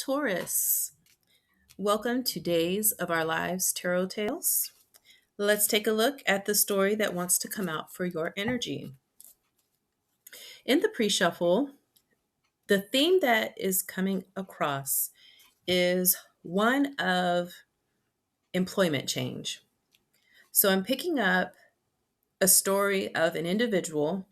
Taurus. Welcome to Days of Our Lives Tarot Tales. Let's take a look at the story that wants to come out for your energy. In the pre shuffle, the theme that is coming across is one of employment change. So I'm picking up a story of an individual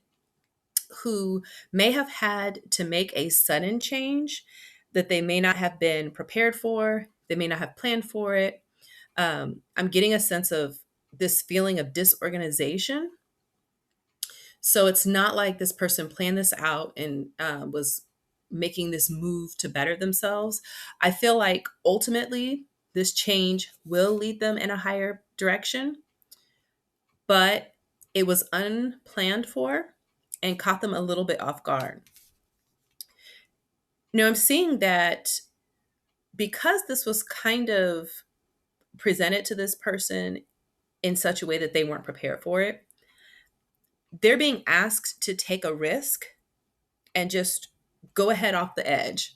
who may have had to make a sudden change that they may not have been prepared for, they may not have planned for it. I'm getting a sense of this feeling of disorganization. So it's not like this person planned this out and was making this move to better themselves. I feel like ultimately this change will lead them in a higher direction, but it was unplanned for and caught them a little bit off guard. I'm seeing that because this was kind of presented to this person in such a way that they weren't prepared for it, they're being asked to take a risk and just go ahead off the edge.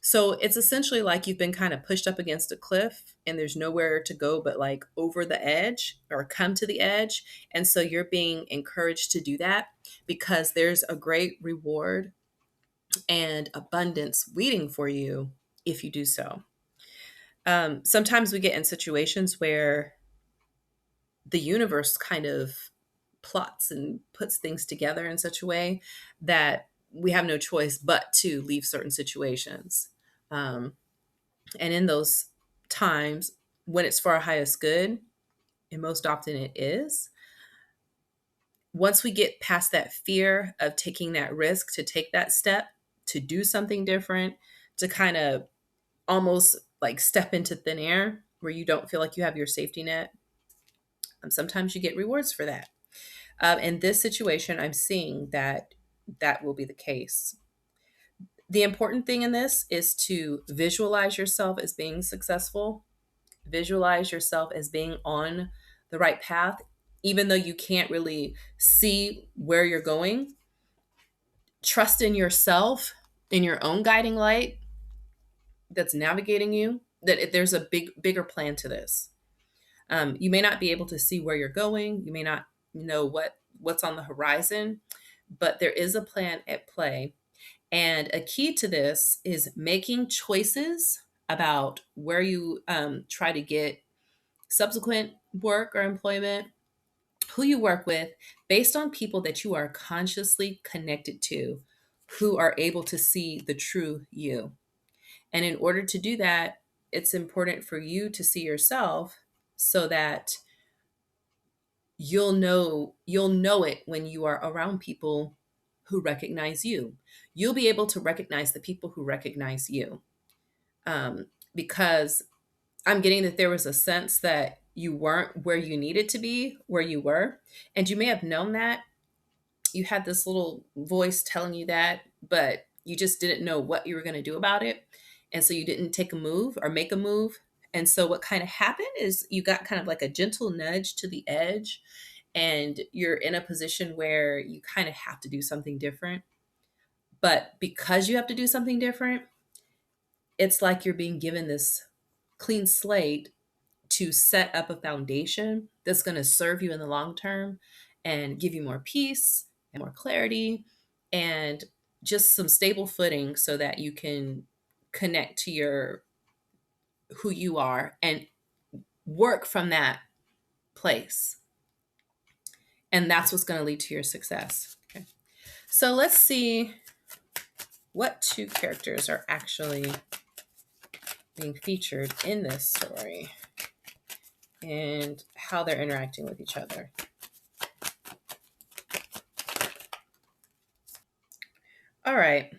So it's essentially like you've been kind of pushed up against a cliff and there's nowhere to go but like over the edge or come to the edge. And so you're being encouraged to do that because there's a great reward and abundance waiting for you if you do so. Sometimes we get in situations where the universe kind of plots and puts things together in such a way that we have no choice but to leave certain situations. And in those times, when it's for our highest good, and most often it is, once we get past that fear of taking that risk to take that step, to do something different, to kind of almost like step into thin air where you don't feel like you have your safety net, sometimes you get rewards for that. In this situation, I'm seeing that that will be the case. The important thing in this is to visualize yourself as being successful, visualize yourself as being on the right path, even though you can't really see where you're going. Trust in yourself, in your own guiding light that's navigating you, that there's a bigger plan to this. You may not be able to see where you're going. You may not know what's on the horizon, but there is a plan at play. And a key to this is making choices about where you try to get subsequent work or employment, who you work with, based on people that you are consciously connected to, who are able to see the true you. And in order to do that, it's important for you to see yourself so that you'll know it when you are around people who recognize you. You'll be able to recognize the people who recognize you. Because I'm getting that there was a sense that you weren't where you needed to be, where you were. And you may have known that. You had this little voice telling you that, but you just didn't know what you were going to do about it. And so you didn't take a move or make a move. And so what kind of happened is you got kind of like a gentle nudge to the edge, and you're in a position where you kind of have to do something different. But because you have to do something different, it's like you're being given this clean slate to set up a foundation that's going to serve you in the long term and give you more peace and more clarity and just some stable footing so that you can connect to your who you are and work from that place. And that's what's going to lead to your success. Okay. So let's see what two characters are actually being featured in this story and how they're interacting with each other. All right.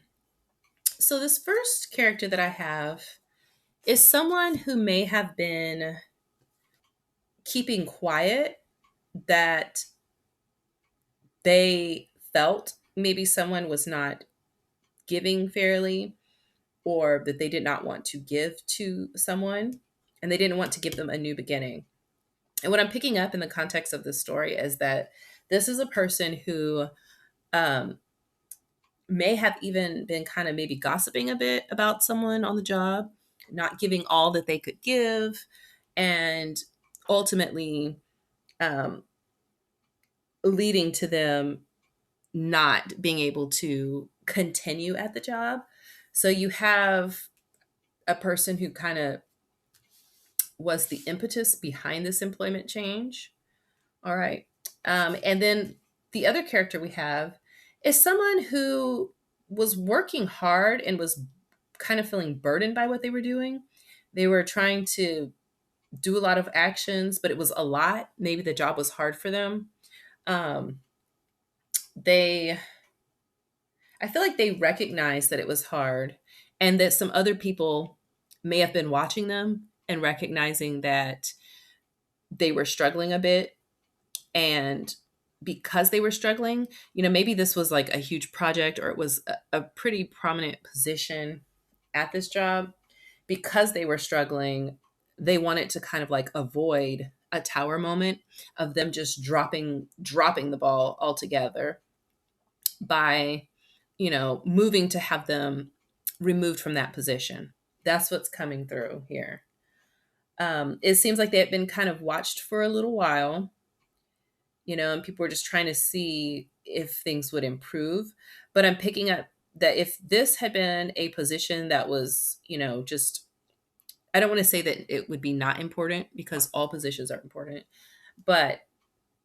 So this first character that I have is someone who may have been keeping quiet, that they felt maybe someone was not giving fairly, or that they did not want to give to someone and they didn't want to give them a new beginning. And what I'm picking up in the context of this story is that this is a person who may have even been kind of maybe gossiping a bit about someone on the job, not giving all that they could give, and ultimately um, leading to them not being able to continue at the job. So you have a person who kind of was the impetus behind this employment change. All right. And then the other character we have is someone who was working hard and was kind of feeling burdened by what they were doing. They were trying to do a lot of actions, but it was a lot. Maybe the job was hard for them. Um, they, I feel like they recognized that it was hard and that some other people may have been watching them and recognizing that they were struggling a bit. And because they were struggling, maybe this was like a huge project or it was a pretty prominent position at this job. Because they were struggling, they wanted to kind of like avoid a tower moment of them just dropping the ball altogether by, moving to have them removed from that position. That's what's coming through here. It seems like they had been kind of watched for a little while, and people were just trying to see if things would improve. But I'm picking up that if this had been a position that was, just, I don't want to say that it would be not important because all positions are important, but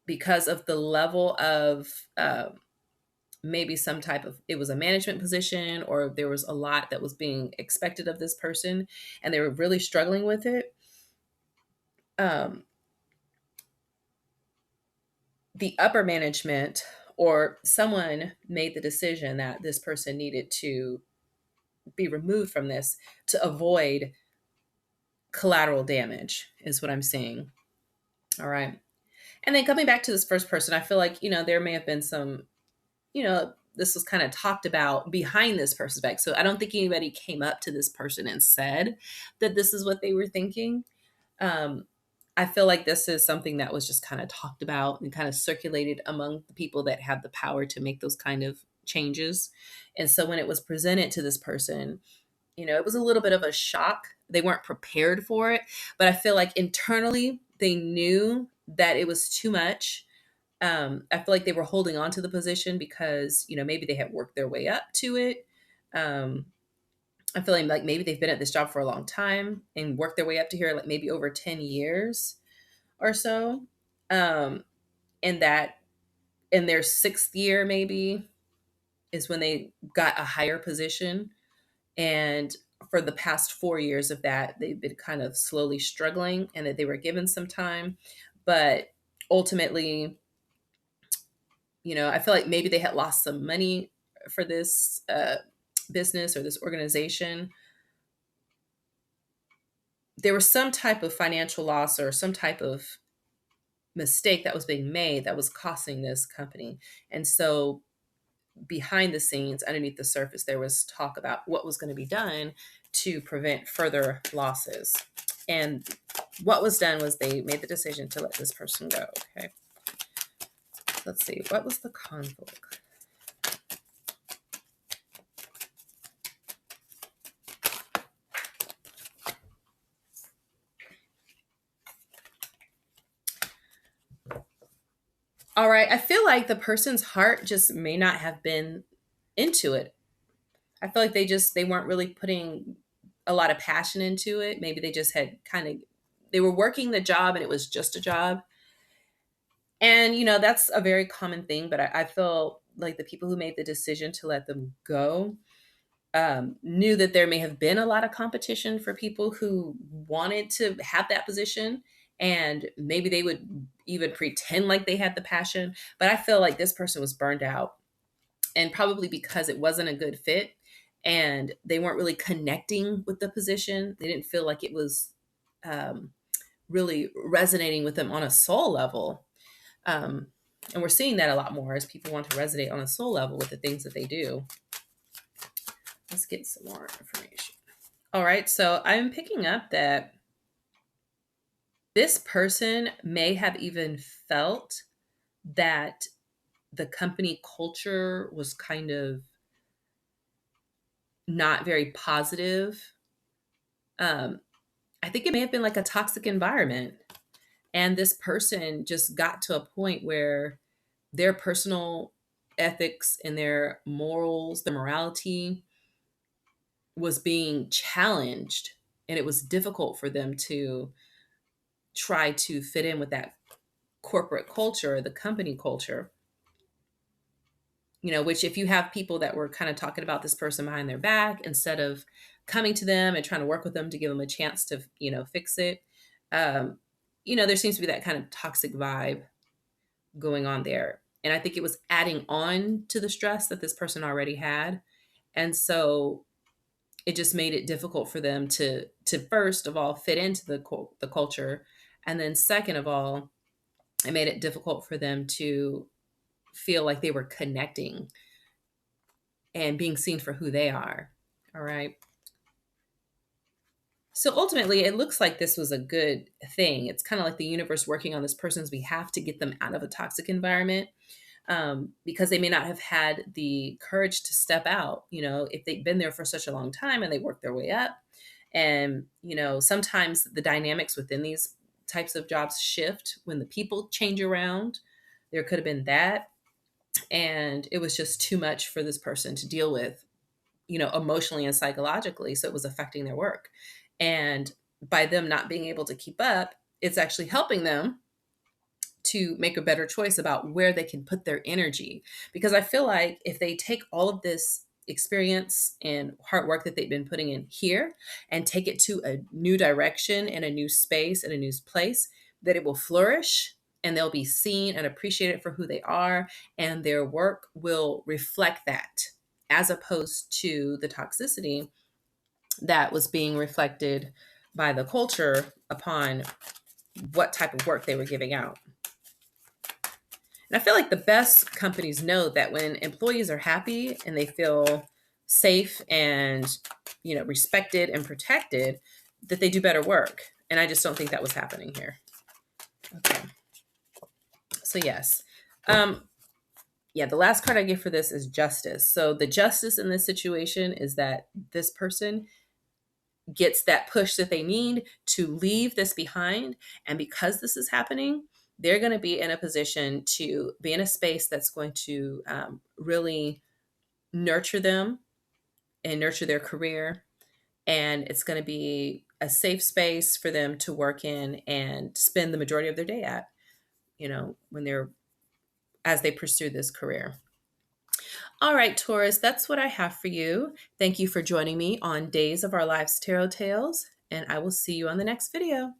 because of the level of maybe some type of, it was a management position or there was a lot that was being expected of this person and they were really struggling with it. Um, the upper management or someone made the decision that this person needed to be removed from this to avoid collateral damage, is what I'm saying. All right. And then coming back to this first person, I feel like, there may have been some, this was kind of talked about behind this person's back. So I don't think anybody came up to this person and said that this is what they were thinking. Um, I feel like this is something that was just kind of talked about and kind of circulated among the people that have the power to make those kind of changes. And so when it was presented to this person, it was a little bit of a shock. They weren't prepared for it, but I feel like internally they knew that it was too much. I feel like they were holding on to the position because, maybe they had worked their way up to it. Um, I'm feeling like maybe they've been at this job for a long time and worked their way up to here, like maybe over 10 years or so. Um, and that in their sixth year, maybe, is when they got a higher position. And for the past 4 years of that, they've been kind of slowly struggling and that they were given some time. But ultimately, I feel like maybe they had lost some money for this business or this organization. There was some type of financial loss or some type of mistake that was being made that was costing this company. And so behind the scenes, underneath the surface, there was talk about what was going to be done to prevent further losses. And what was done was they made the decision to let this person go. Okay. Let's see. What was the conflict? All right. I feel like the person's heart just may not have been into it. I feel like they weren't really putting a lot of passion into it. Maybe they just had they were working the job and it was just a job. And, that's a very common thing, but I feel like the people who made the decision to let them go knew that there may have been a lot of competition for people who wanted to have that position. And maybe they would even pretend like they had the passion. But I feel like this person was burned out. And probably because it wasn't a good fit and they weren't really connecting with the position, they didn't feel like it was really resonating with them on a soul level. Um, and we're seeing that a lot more as people want to resonate on a soul level with the things that they do. Let's get some more information. All right. So I'm picking up that this person may have even felt that the company culture was kind of not very positive. I think it may have been like a toxic environment. And this person just got to a point where their personal ethics and their morals, their morality was being challenged. And it was difficult for them to try to fit in with that corporate culture, the company culture. Which if you have people that were kind of talking about this person behind their back instead of coming to them and trying to work with them to give them a chance to, fix it, um, there seems to be that kind of toxic vibe going on there. And I think it was adding on to the stress that this person already had. And so it just made it difficult for them to first of all fit into the culture, and then second of all, it made it difficult for them to feel like they were connecting and being seen for who they are. All right. So ultimately, it looks like this was a good thing. It's kind of like the universe working on this person's behalf to get them out of a toxic environment, because they may not have had the courage to step out, if they've been there for such a long time and they worked their way up. And, sometimes the dynamics within these types of jobs shift when the people change around. There could have been that. And it was just too much for this person to deal with, emotionally and psychologically. So it was affecting their work. And by them not being able to keep up, it's actually helping them to make a better choice about where they can put their energy. Because I feel like if they take all of this experience and hard work that they've been putting in here and take it to a new direction and a new space and a new place, that it will flourish and they'll be seen and appreciated for who they are, and their work will reflect that, as opposed to the toxicity that was being reflected by the culture upon what type of work they were giving out. And I feel like the best companies know that when employees are happy and they feel safe and, respected and protected, that they do better work. And I just don't think that was happening here. Okay. So yes. The last card I give for this is justice. So the justice in this situation is that this person gets that push that they need to leave this behind. And because this is happening, they're going to be in a position to be in a space that's going to really nurture them and nurture their career. And it's going to be a safe space for them to work in and spend the majority of their day at, as they pursue this career. All right, Taurus, that's what I have for you. Thank you for joining me on Days of Our Lives Tarot Tales, and I will see you on the next video.